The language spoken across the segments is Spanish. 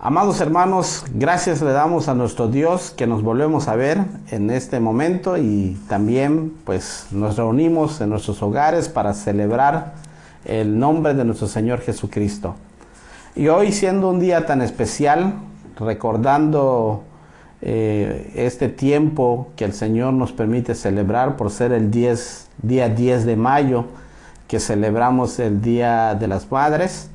Amados hermanos, gracias le damos a nuestro Dios que nos volvemos a ver en este momento y también pues nos reunimos en nuestros hogares para celebrar el nombre de nuestro Señor Jesucristo. Y hoy, siendo un día tan especial, recordando este tiempo que el Señor nos permite celebrar por ser el día 10 de mayo, que celebramos el Día de las Madres,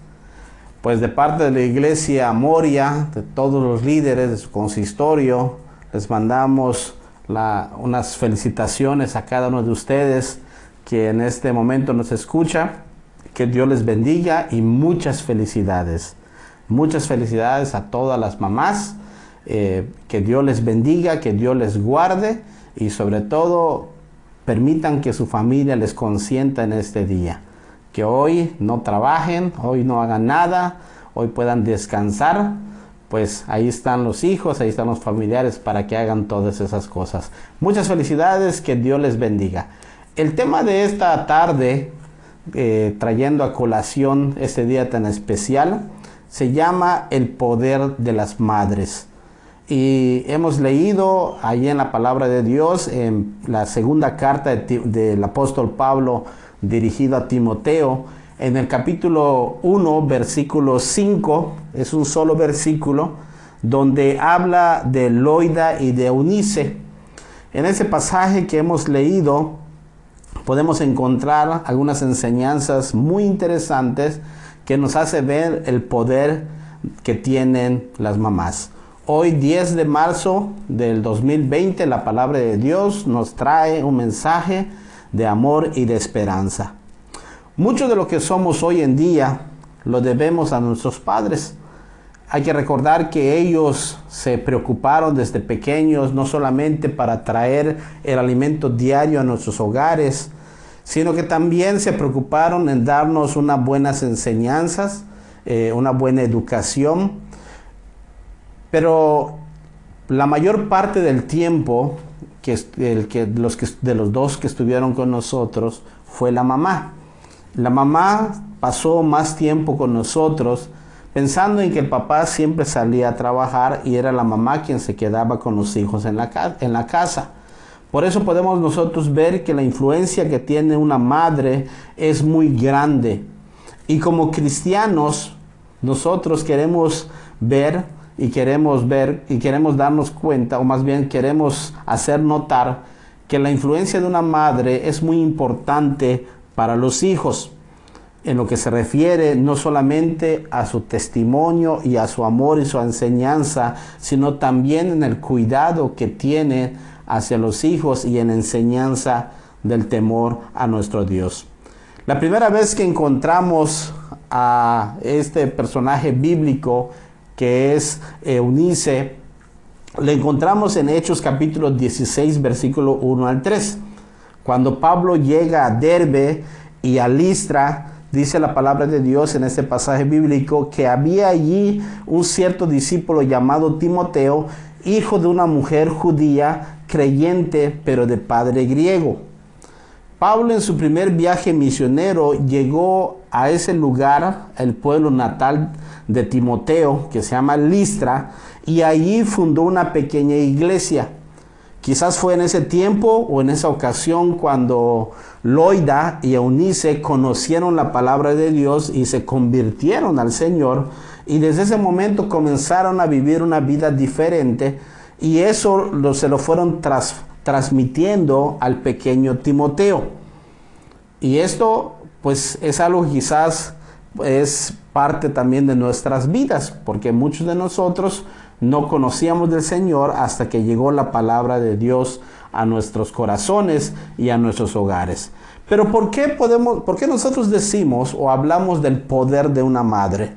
pues de parte de la Iglesia Moria, de todos los líderes de su consistorio, les mandamos unas felicitaciones a cada uno de ustedes que en este momento nos escucha. Que Dios les bendiga y muchas felicidades. Muchas felicidades a todas las mamás. Que Dios les bendiga, que Dios les guarde y sobre todo permitan que su familia les consienta en este día. Que hoy no trabajen, hoy no hagan nada, hoy puedan descansar, pues ahí están los hijos, ahí están los familiares para que hagan todas esas cosas. Muchas felicidades, que Dios les bendiga. El tema de esta tarde, trayendo a colación este día tan especial, se llama el poder de las madres. Y hemos leído allí en la palabra de Dios, en la segunda carta del apóstol Pablo, dirigido a Timoteo, en el capítulo 1, versículo 5, es un solo versículo, donde habla de Loida y de Eunice. En ese pasaje que hemos leído, podemos encontrar algunas enseñanzas muy interesantes que nos hace ver el poder que tienen las mamás. Hoy, 10 de marzo del 2020, la palabra de Dios nos trae un mensaje de amor y de esperanza. Mucho de lo que somos hoy en día lo debemos a nuestros padres. Hay que recordar que ellos se preocuparon desde pequeños no solamente para traer el alimento diario a nuestros hogares, sino que también se preocuparon en darnos unas buenas enseñanzas, una buena educación. Pero la mayor parte del tiempo de los dos que estuvieron con nosotros fue la mamá. La mamá pasó más tiempo con nosotros pensando en que el papá siempre salía a trabajar y era la mamá quien se quedaba con los hijos en la casa. Por eso podemos nosotros ver que la influencia que tiene una madre es muy grande. Y como cristianos, nosotros queremos ver y queremos darnos cuenta, o más bien queremos hacer notar que la influencia de una madre es muy importante para los hijos, en lo que se refiere no solamente a su testimonio y a su amor y su enseñanza, sino también en el cuidado que tiene hacia los hijos y en enseñanza del temor a nuestro Dios. La primera vez que encontramos a este personaje bíblico, que es Eunice, le encontramos en Hechos capítulo 16, versículo 1 al 3. Cuando Pablo llega a Derbe y a Listra, dice la palabra de Dios en este pasaje bíblico que había allí un cierto discípulo llamado Timoteo, hijo de una mujer judía, creyente, pero de padre griego. Pablo, en su primer viaje misionero, llegó a ese lugar, el pueblo natal de Timoteo, que se llama Listra, y allí fundó una pequeña iglesia. Quizás fue en ese tiempo o en esa ocasión cuando Loida y Eunice conocieron la palabra de Dios y se convirtieron al Señor, y desde ese momento comenzaron a vivir una vida diferente, y eso se lo fueron transmitiendo al pequeño Timoteo. Y esto pues es algo que quizás es parte también de nuestras vidas, porque muchos de nosotros no conocíamos del Señor hasta que llegó la palabra de Dios a nuestros corazones y a nuestros hogares. Pero ¿por qué nosotros decimos o hablamos del poder de una madre?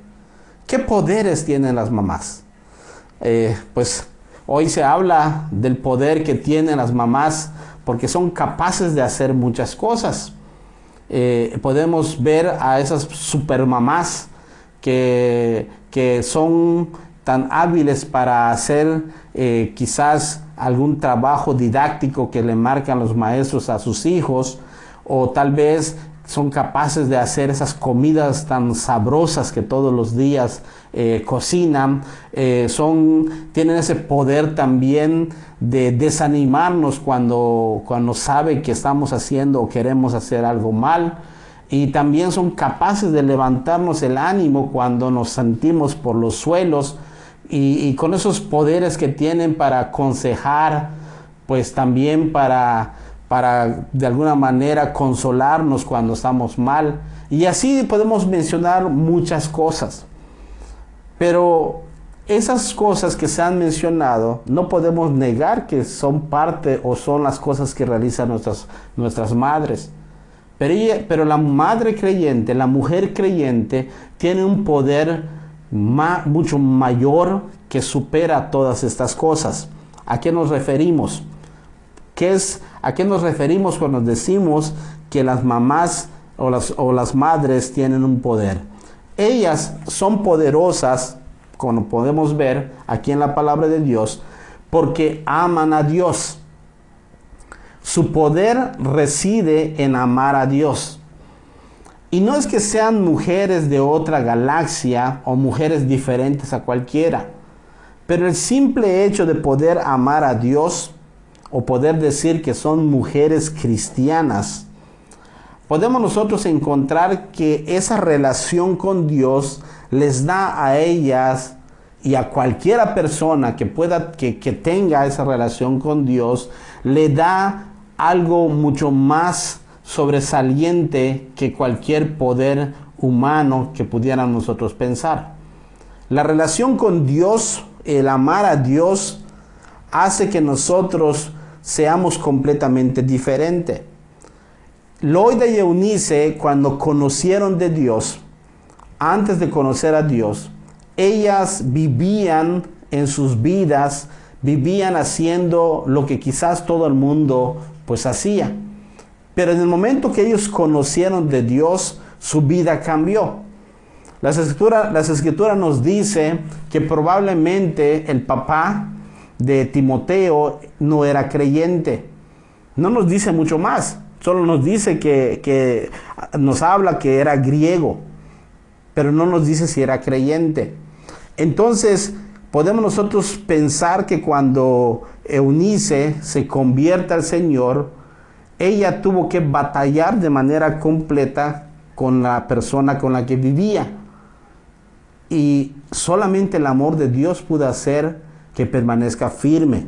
¿Qué poderes tienen las mamás? Pues hoy se habla del poder que tienen las mamás porque son capaces de hacer muchas cosas. Podemos ver a esas supermamás que son tan hábiles para hacer quizás algún trabajo didáctico que le marcan los maestros a sus hijos, o tal vez son capaces de hacer esas comidas tan sabrosas que todos los días cocinan, tienen ese poder también de desanimarnos cuando sabe que estamos haciendo o queremos hacer algo mal. Y también son capaces de levantarnos el ánimo cuando nos sentimos por los suelos, y con esos poderes que tienen para aconsejar, pues también para de alguna manera consolarnos cuando estamos mal. Y así podemos mencionar muchas cosas. Pero esas cosas que se han mencionado, no podemos negar que son parte o son las cosas que realizan nuestras madres. Pero la madre creyente, la mujer creyente, tiene un poder mucho mayor que supera todas estas cosas. ¿A qué nos referimos? ¿A qué nos referimos cuando decimos que las mamás o las madres tienen un poder? Ellas son poderosas, como podemos ver aquí en la palabra de Dios, porque aman a Dios. Su poder reside en amar a Dios. Y no es que sean mujeres de otra galaxia o mujeres diferentes a cualquiera, pero el simple hecho de poder amar a Dios, o poder decir que son mujeres cristianas, podemos nosotros encontrar que esa relación con Dios les da a ellas y a cualquiera persona que tenga esa relación con Dios, le da algo mucho más sobresaliente que cualquier poder humano que pudiéramos nosotros pensar. La relación con Dios, el amar a Dios, hace que nosotros seamos completamente diferentes. Loida y Eunice, cuando conocieron de Dios, antes de conocer a Dios, ellas vivían en sus vidas, vivían haciendo lo que quizás todo el mundo pues hacía. Pero en el momento que ellos conocieron de Dios, su vida cambió. Las escrituras nos dice que probablemente el papá de Timoteo no era creyente. No nos dice mucho más, solo nos dice que nos habla que era griego, pero no nos dice si era creyente. Entonces, podemos nosotros pensar que cuando Eunice se convierte al Señor, ella tuvo que batallar de manera completa con la persona con la que vivía. Y solamente el amor de Dios pudo hacer que permanezca firme.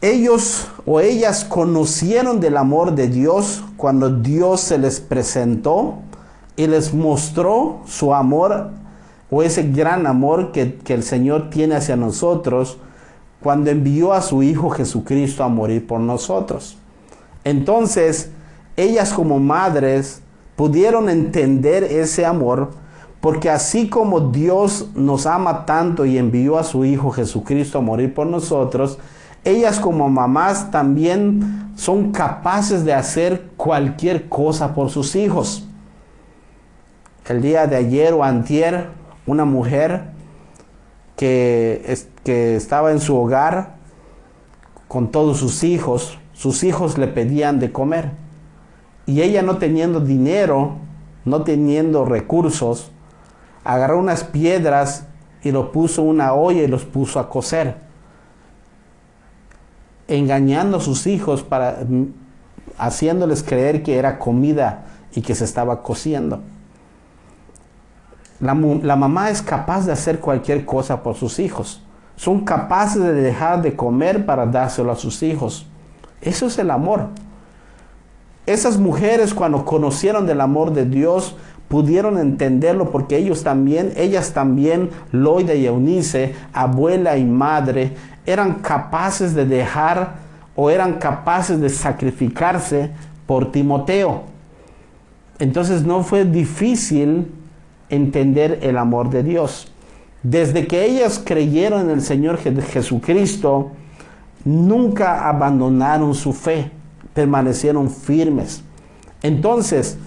Ellos o ellas conocieron del amor de Dios cuando Dios se les presentó y les mostró su amor, o ese gran amor que el Señor tiene hacia nosotros cuando envió a su Hijo Jesucristo a morir por nosotros. Entonces, ellas como madres pudieron entender ese amor, porque así como Dios nos ama tanto y envió a su Hijo Jesucristo a morir por nosotros, ellas como mamás también son capaces de hacer cualquier cosa por sus hijos. El día de ayer o antier, una mujer que estaba en su hogar con todos sus hijos le pedían de comer. Y ella, no teniendo dinero, no teniendo recursos, agarró unas piedras y lo puso en una olla y los puso a cocer, engañando a sus hijos, haciéndoles creer que era comida y que se estaba cociendo. La mamá es capaz de hacer cualquier cosa por sus hijos. Son capaces de dejar de comer para dárselo a sus hijos. Eso es el amor. Esas mujeres, cuando conocieron del amor de Dios, pudieron entenderlo, porque ellas también, Loida y Eunice, abuela y madre, eran capaces de dejar o eran capaces de sacrificarse por Timoteo. Entonces no fue difícil entender el amor de Dios. Desde que ellas creyeron en el Señor Jesucristo, nunca abandonaron su fe, permanecieron firmes. Entonces,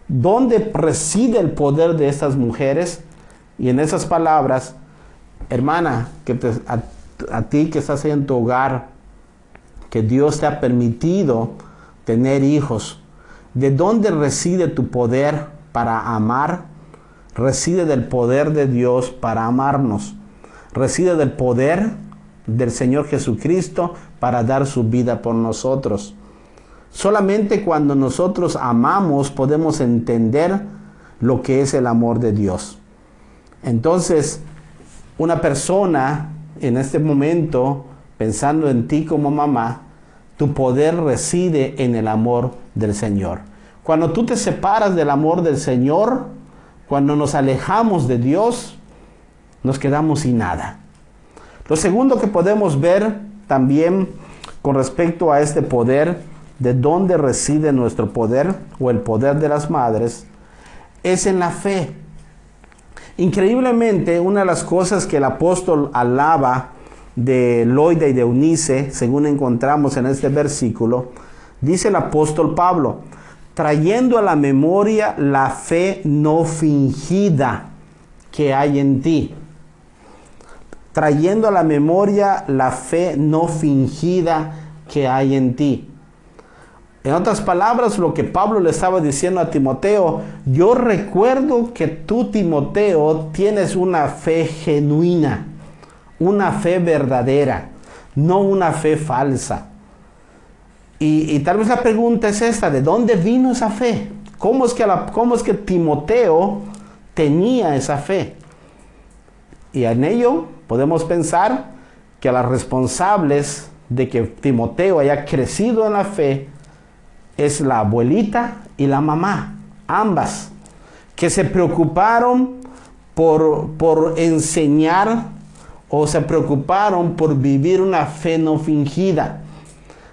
¿dónde reside el poder de estas mujeres? Y en esas palabras, hermana, a ti que estás en tu hogar, que Dios te ha permitido tener hijos, ¿de dónde reside tu poder para amar? reside del poder de Dios para amarnos. Reside del poder del Señor Jesucristo para dar su vida por nosotros. Solamente cuando nosotros amamos podemos entender lo que es el amor de Dios. Entonces, una persona en este momento, pensando en ti como mamá, tu poder reside en el amor del Señor. Cuando tú te separas del amor del Señor, cuando nos alejamos de Dios, nos quedamos sin nada. Lo segundo que podemos ver también con respecto a este poder, de dónde reside nuestro poder o el poder de las madres, es en la fe. Increíblemente, una de las cosas que el apóstol alaba de Loida y de Eunice, según encontramos en este versículo, dice el apóstol Pablo, trayendo a la memoria la fe no fingida que hay en ti. Trayendo a la memoria la fe no fingida que hay en ti. En otras palabras, lo que Pablo le estaba diciendo a Timoteo, yo recuerdo que tú, Timoteo, tienes una fe genuina, una fe verdadera, no una fe falsa. Y tal vez la pregunta es esta, ¿de dónde vino esa fe? ¿Cómo es que Timoteo tenía esa fe? Y en ello podemos pensar que las responsables de que Timoteo haya crecido en la fe es la abuelita y la mamá, ambas, que se preocuparon por enseñar o se preocuparon por vivir una fe no fingida.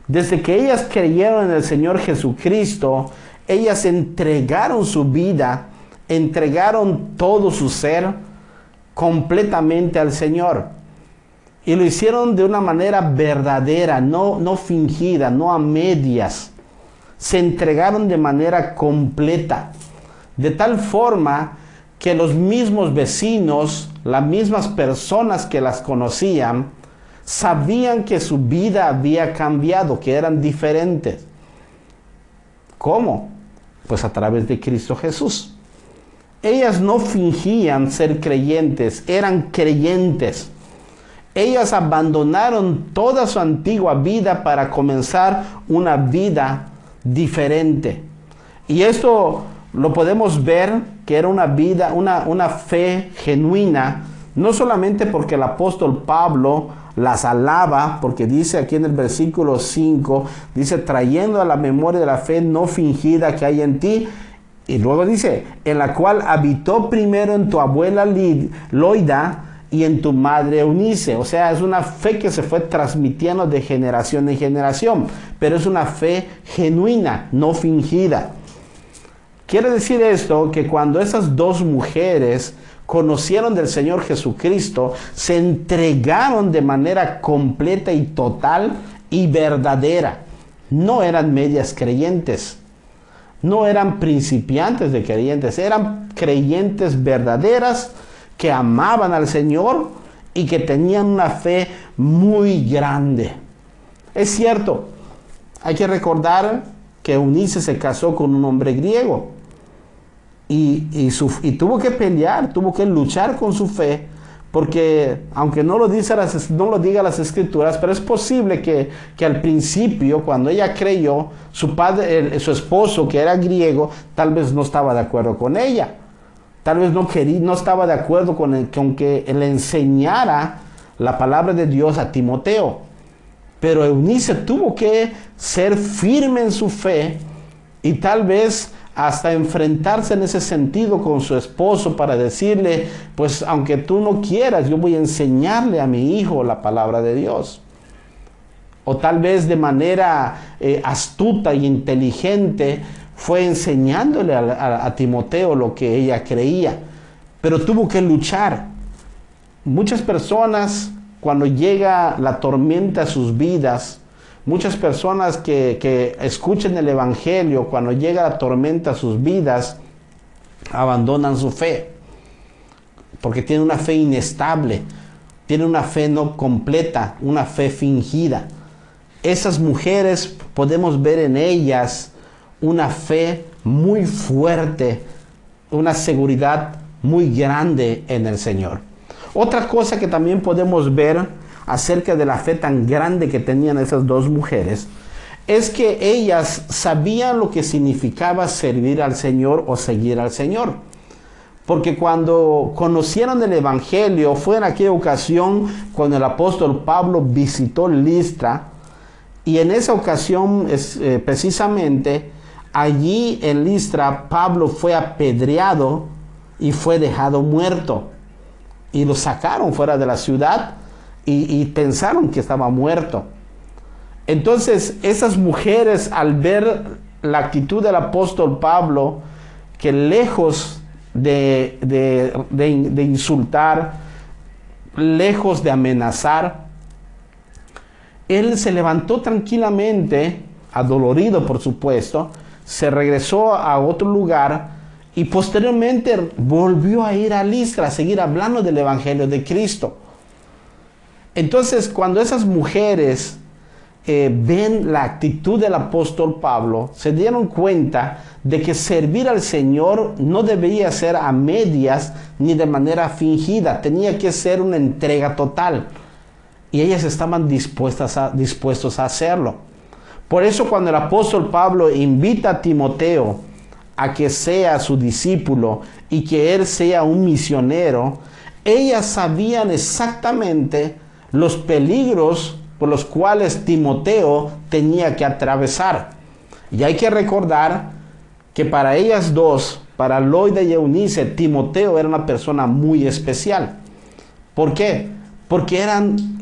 Desde que ellas creyeron en el Señor Jesucristo, ellas entregaron su vida, entregaron todo su ser completamente al Señor. Y lo hicieron de una manera verdadera, no fingida, no a medias. Se entregaron de manera completa, de tal forma que los mismos vecinos, las mismas personas que las conocían, sabían que su vida había cambiado, que eran diferentes. ¿Cómo? Pues a través de Cristo Jesús. Ellas no fingían ser creyentes, eran creyentes. Ellas abandonaron toda su antigua vida para comenzar una vida diferente. Y esto lo podemos ver que era una vida, una fe genuina, no solamente porque el apóstol Pablo las alaba, porque dice aquí en el versículo 5, dice, trayendo a la memoria de la fe no fingida que hay en ti, y luego dice, en la cual habitó primero en tu abuela Loida y en tu madre Eunice. O sea, es una fe que se fue transmitiendo de generación en generación, pero es una fe genuina, no fingida. Quiere decir esto que cuando esas dos mujeres conocieron del Señor Jesucristo, se entregaron de manera completa y total y verdadera. No eran medias creyentes, no eran principiantes de creyentes, eran creyentes verdaderas que amaban al Señor y que tenían una fe muy grande. Es cierto, hay que recordar que Eunice se casó con un hombre griego y tuvo que pelear, tuvo que luchar con su fe, porque aunque no lo diga las Escrituras, pero es posible que al principio, cuando ella creyó, su esposo, que era griego, tal vez no estaba de acuerdo con ella. Tal vez no estaba de acuerdo con que le enseñara la palabra de Dios a Timoteo. Pero Eunice tuvo que ser firme en su fe y tal vez hasta enfrentarse en ese sentido con su esposo para decirle, pues aunque tú no quieras, yo voy a enseñarle a mi hijo la palabra de Dios. O tal vez de manera astuta y inteligente fue enseñándole a Timoteo lo que ella creía, pero tuvo que luchar. Muchas personas, cuando llega la tormenta a sus vidas, muchas personas que escuchen el Evangelio, cuando llega la tormenta a sus vidas, abandonan su fe, porque tienen una fe inestable, tienen una fe no completa, una fe fingida. Esas mujeres podemos ver en ellas una fe muy fuerte, una seguridad muy grande en el Señor. Otra cosa que también podemos ver acerca de la fe tan grande que tenían esas dos mujeres es que ellas sabían lo que significaba servir al Señor o seguir al Señor. Porque cuando conocieron el Evangelio, fue en aquella ocasión cuando el apóstol Pablo visitó Listra, y en esa ocasión precisamente allí en Listra Pablo fue apedreado y fue dejado muerto. Y lo sacaron fuera de la ciudad y pensaron que estaba muerto. Entonces esas mujeres, al ver la actitud del apóstol Pablo, que lejos de insultar, lejos de amenazar, él se levantó tranquilamente, adolorido por supuesto, se regresó a otro lugar y posteriormente volvió a ir a Listra a seguir hablando del Evangelio de Cristo. Entonces, cuando esas mujeres ven la actitud del apóstol Pablo, se dieron cuenta de que servir al Señor no debía ser a medias ni de manera fingida, tenía que ser una entrega total. Y ellas estaban dispuestos a hacerlo. Por eso cuando el apóstol Pablo invita a Timoteo a que sea su discípulo y que él sea un misionero, ellas sabían exactamente los peligros por los cuales Timoteo tenía que atravesar. Y hay que recordar que para ellas dos, para Loida y Eunice, Timoteo era una persona muy especial. ¿Por qué? Porque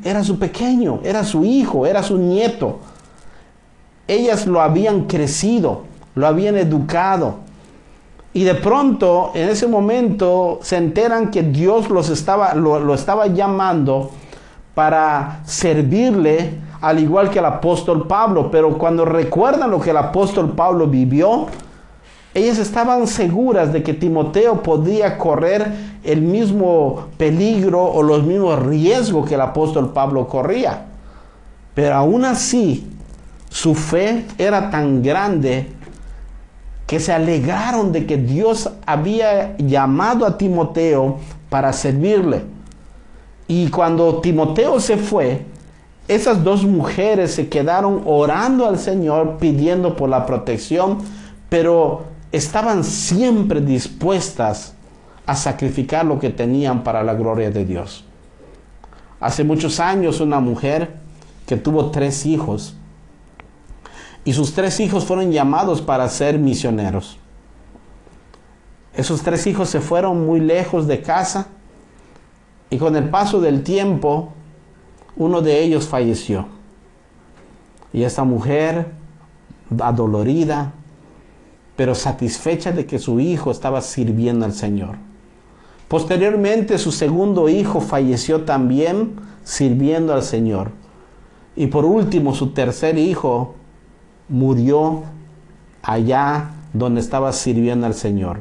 era su pequeño, era su hijo, era su nieto. Ellas lo habían crecido, lo habían educado. Y de pronto, en ese momento, se enteran que Dios lo estaba llamando para servirle, al igual que el apóstol Pablo. Pero cuando recuerdan lo que el apóstol Pablo vivió, ellas estaban seguras de que Timoteo podía correr el mismo peligro o los mismos riesgos que el apóstol Pablo corría. Pero aún así, su fe era tan grande que se alegraron de que Dios había llamado a Timoteo para servirle. Y cuando Timoteo se fue, esas dos mujeres se quedaron orando al Señor, pidiendo por la protección, pero estaban siempre dispuestas a sacrificar lo que tenían para la gloria de Dios. Hace muchos años, una mujer que tuvo 3 hijos, y sus 3 hijos fueron llamados para ser misioneros. Esos 3 hijos se fueron muy lejos de casa, y con el paso del tiempo, uno de ellos falleció. Y esta mujer, adolorida, pero satisfecha de que su hijo estaba sirviendo al Señor. Posteriormente, su segundo hijo falleció también sirviendo al Señor. Y por último, su tercer hijo murió allá donde estaba sirviendo al Señor.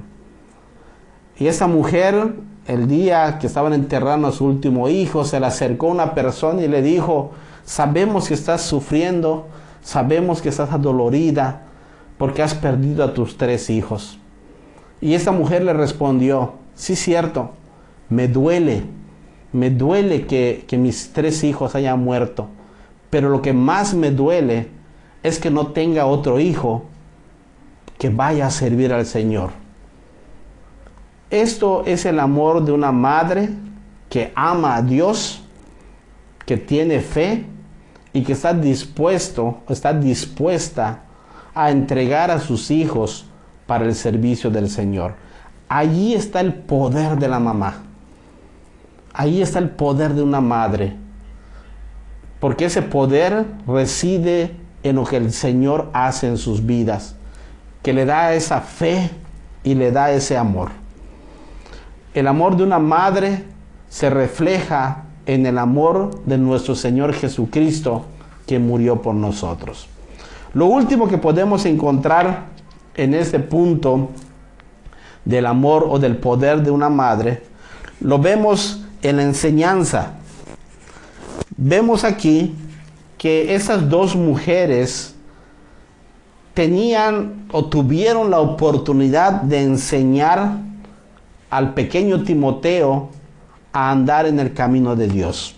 Y esa mujer, el día que estaban enterrando a su último hijo, se le acercó una persona y le dijo: sabemos que estás sufriendo, sabemos que estás adolorida, porque has perdido a tus 3 hijos. Y esa mujer le respondió: sí, cierto, me duele que mis 3 hijos hayan muerto, pero lo que más me duele es que no tenga otro hijo que vaya a servir al Señor. Esto es el amor de una madre que ama a Dios, que tiene fe y que está dispuesta a entregar a sus hijos para el servicio del Señor. Allí está el poder de la mamá. Allí está el poder de una madre. Porque ese poder reside en lo que el Señor hace en sus vidas, que le da esa fe y le da ese amor. El amor de una madre se refleja en el amor de nuestro Señor Jesucristo, que murió por nosotros. Lo último que podemos encontrar en este punto del amor o del poder de una madre, lo vemos en la enseñanza. Vemos aquí que esas dos mujeres tenían o tuvieron la oportunidad de enseñar al pequeño Timoteo a andar en el camino de Dios.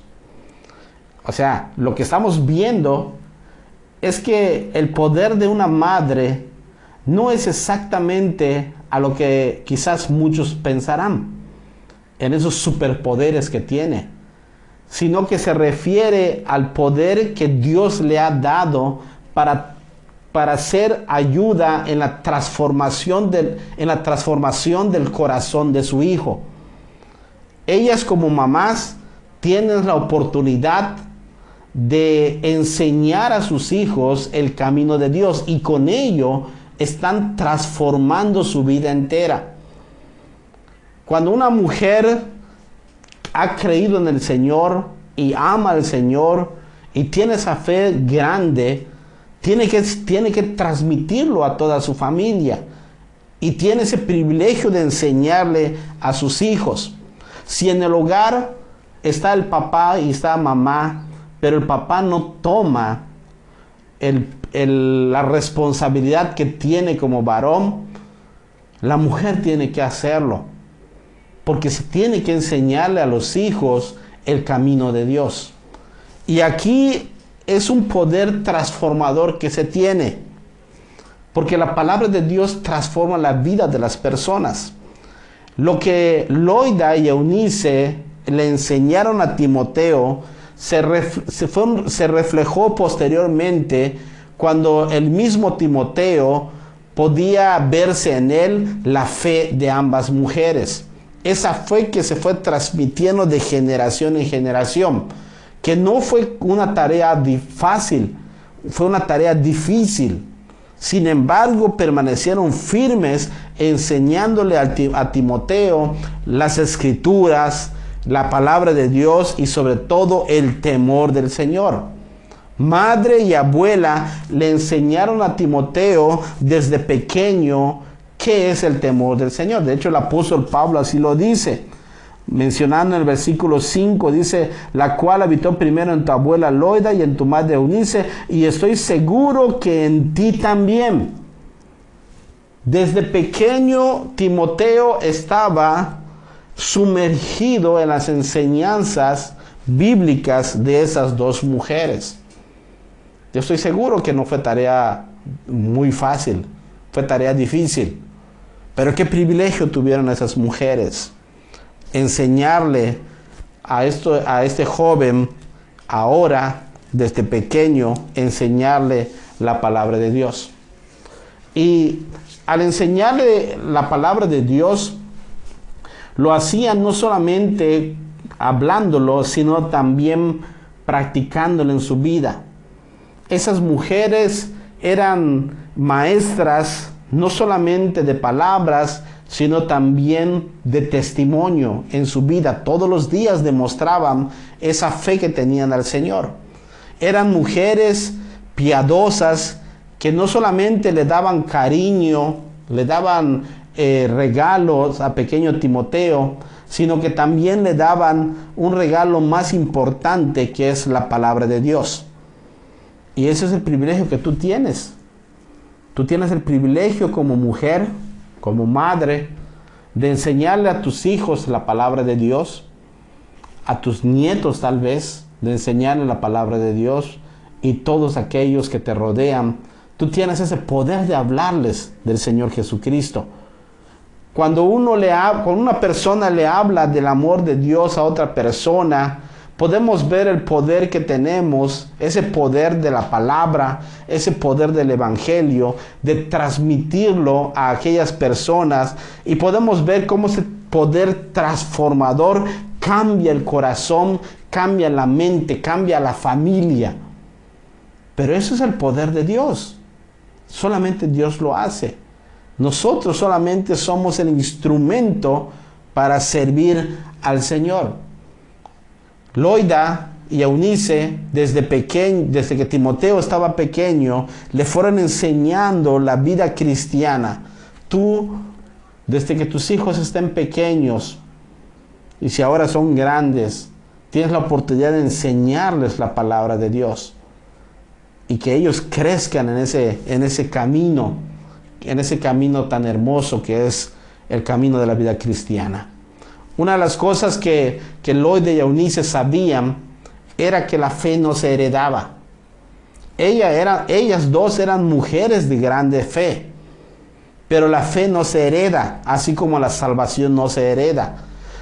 O sea, lo que estamos viendo es que el poder de una madre no es exactamente a lo que quizás muchos pensarán, en esos superpoderes que tiene, sino que se refiere al poder que Dios le ha dado para hacer ayuda en la transformación del corazón de su hijo. Ellas como mamás tienen la oportunidad de enseñar a sus hijos el camino de Dios y con ello están transformando su vida entera. Cuando una mujer ha creído en el Señor y ama al Señor y tiene esa fe grande, tiene que transmitirlo a toda su familia y tiene ese privilegio de enseñarle a sus hijos. Si en el hogar está el papá y está mamá, pero el papá no toma la responsabilidad que tiene como varón, la mujer tiene que hacerlo, porque se tiene que enseñarle a los hijos el camino de Dios. Y aquí es un poder transformador que se tiene, porque la palabra de Dios transforma la vida de las personas. Lo que Loida y Eunice le enseñaron a Timoteo se reflejó posteriormente cuando el mismo Timoteo podía verse en él la fe de ambas mujeres. Esa fe que se fue transmitiendo de generación en generación, que no fue una tarea fácil, fue una tarea difícil. Sin embargo, permanecieron firmes enseñándole a Timoteo las escrituras, la palabra de Dios y sobre todo el temor del Señor. Madre y abuela le enseñaron a Timoteo desde pequeño qué es el temor del Señor. De hecho, el apóstol Pablo así lo dice, mencionando en el versículo 5, dice: la cual habitó primero en tu abuela Loida y en tu madre Eunice, y estoy seguro que en ti también. Desde pequeño Timoteo estaba sumergido en las enseñanzas bíblicas de esas dos mujeres. Yo estoy seguro que no fue tarea muy fácil, fue tarea difícil, pero qué privilegio tuvieron esas mujeres enseñarle a este joven ahora, desde pequeño, enseñarle la palabra de Dios. Y al enseñarle la palabra de Dios, lo hacían no solamente hablándolo, sino también practicándolo en su vida. Esas mujeres eran maestras no solamente de palabras, sino también de testimonio en su vida. Todos los días demostraban esa fe que tenían al Señor. Eran mujeres piadosas que no solamente le daban cariño, le daban regalos a pequeño Timoteo, sino que también le daban un regalo más importante, que es la palabra de Dios. Y ese es el privilegio que tú tienes. Tú tienes el privilegio como mujer, como madre, de enseñarle a tus hijos la palabra de Dios, a tus nietos tal vez, de enseñarle la palabra de Dios, y todos aquellos que te rodean. Tú tienes ese poder de hablarles del Señor Jesucristo. Cuando una persona le habla del amor de Dios a otra persona, podemos ver el poder que tenemos, ese poder de la palabra, ese poder del evangelio, de transmitirlo a aquellas personas, y podemos ver cómo ese poder transformador cambia el corazón, cambia la mente, cambia la familia. Pero eso es el poder de Dios. Solamente Dios lo hace. Nosotros solamente somos el instrumento para servir al Señor. Loida y Eunice, desde que Timoteo estaba pequeño, le fueron enseñando la vida cristiana. Tú, desde que tus hijos estén pequeños, y si ahora son grandes, tienes la oportunidad de enseñarles la palabra de Dios, y que ellos crezcan en ese camino tan hermoso que es el camino de la vida cristiana. Una de las cosas que Loida y Eunice sabían era que la fe no se heredaba. Ellas dos eran mujeres de grande fe, pero la fe no se hereda, así como la salvación no se hereda.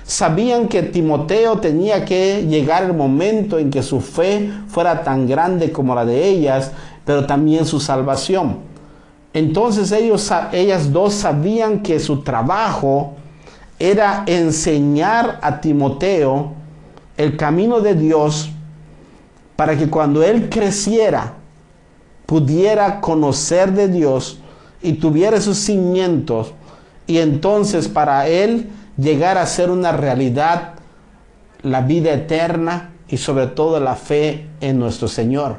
Sabían que Timoteo tenía que llegar el momento en que su fe fuera tan grande como la de ellas, pero también su salvación. Entonces ellas dos sabían que su trabajo era enseñar a Timoteo el camino de Dios, para que cuando él creciera pudiera conocer de Dios y tuviera sus cimientos, y entonces para él llegar a ser una realidad la vida eterna y sobre todo la fe en nuestro Señor.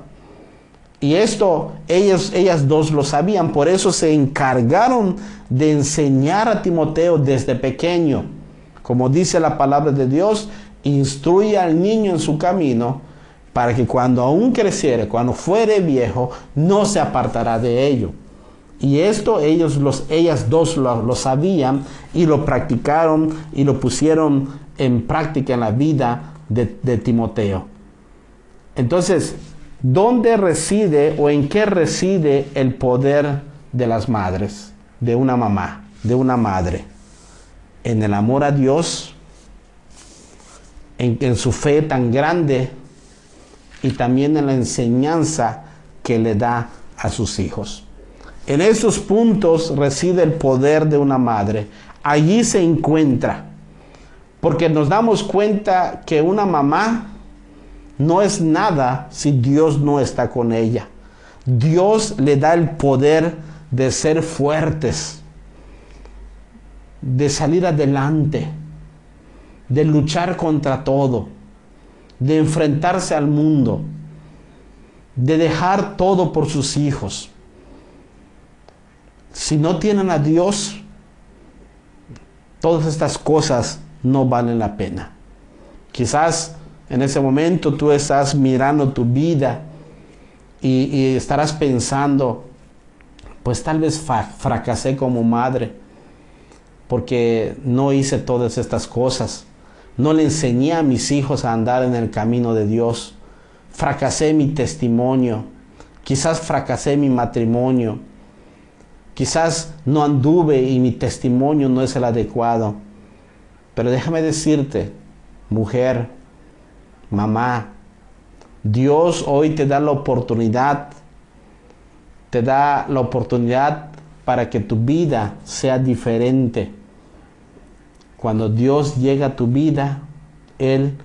Y esto ellas dos lo sabían, por eso se encargaron de enseñar a Timoteo desde pequeño. Como dice la palabra de Dios, instruye al niño en su camino, para que cuando aún creciere, cuando fuere viejo, no se apartará de ello. Y esto ellas dos lo sabían y lo practicaron y lo pusieron en práctica en la vida de Timoteo. Entonces, ¿dónde reside o en qué reside el poder de las madres, de una mamá, de una madre? En el amor a Dios, en su fe tan grande, y también en la enseñanza que le da a sus hijos. En esos puntos reside el poder de una madre. Allí se encuentra, porque nos damos cuenta que una mamá no es nada si Dios no está con ella. Dios le da el poder de ser fuertes, de salir adelante, de luchar contra todo, de enfrentarse al mundo, de dejar todo por sus hijos. Si no tienen a Dios, todas estas cosas no valen la pena. Quizás en ese momento tú estás mirando tu vida y estarás pensando, pues tal vez fracasé como madre, porque no hice todas estas cosas. No le enseñé a mis hijos a andar en el camino de Dios. Fracasé mi testimonio. Quizás fracasé mi matrimonio. Quizás no anduve y mi testimonio no es el adecuado. Pero déjame decirte, mujer, mamá, Dios hoy te da la oportunidad. Te da la oportunidad para que tu vida sea diferente. Cuando Dios llega a tu vida, Él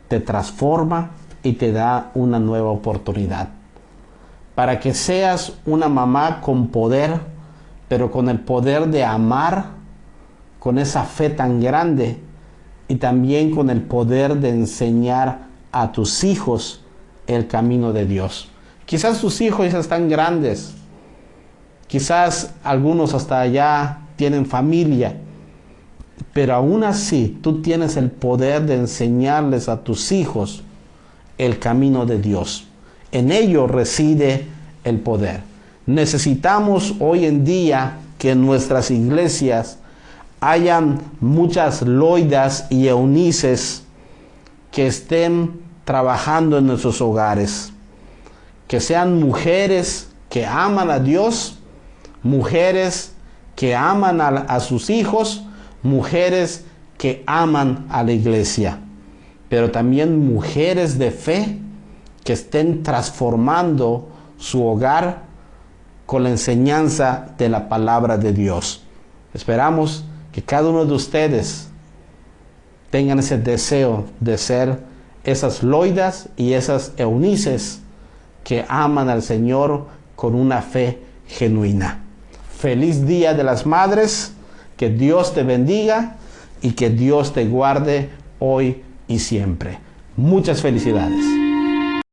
te transforma y te da una nueva oportunidad. Para que seas una mamá con poder, pero con el poder de amar, con esa fe tan grande, y también con el poder de enseñar a tus hijos el camino de Dios. Quizás tus hijos ya están grandes, quizás algunos hasta allá tienen familia, pero aún así tú tienes el poder de enseñarles a tus hijos el camino de Dios. En ello reside el poder. Necesitamos hoy en día que en nuestras iglesias hayan muchas Loidas y Eunices que estén trabajando en nuestros hogares. Que sean mujeres que aman a Dios, mujeres que aman a sus hijos, mujeres que aman a la iglesia, pero también mujeres de fe que estén transformando su hogar con la enseñanza de la palabra de Dios. Esperamos que cada uno de ustedes tengan ese deseo de ser esas Loidas y esas Eunices que aman al Señor con una fe genuina. Feliz Día de las Madres. Que Dios te bendiga y que Dios te guarde hoy y siempre. Muchas felicidades.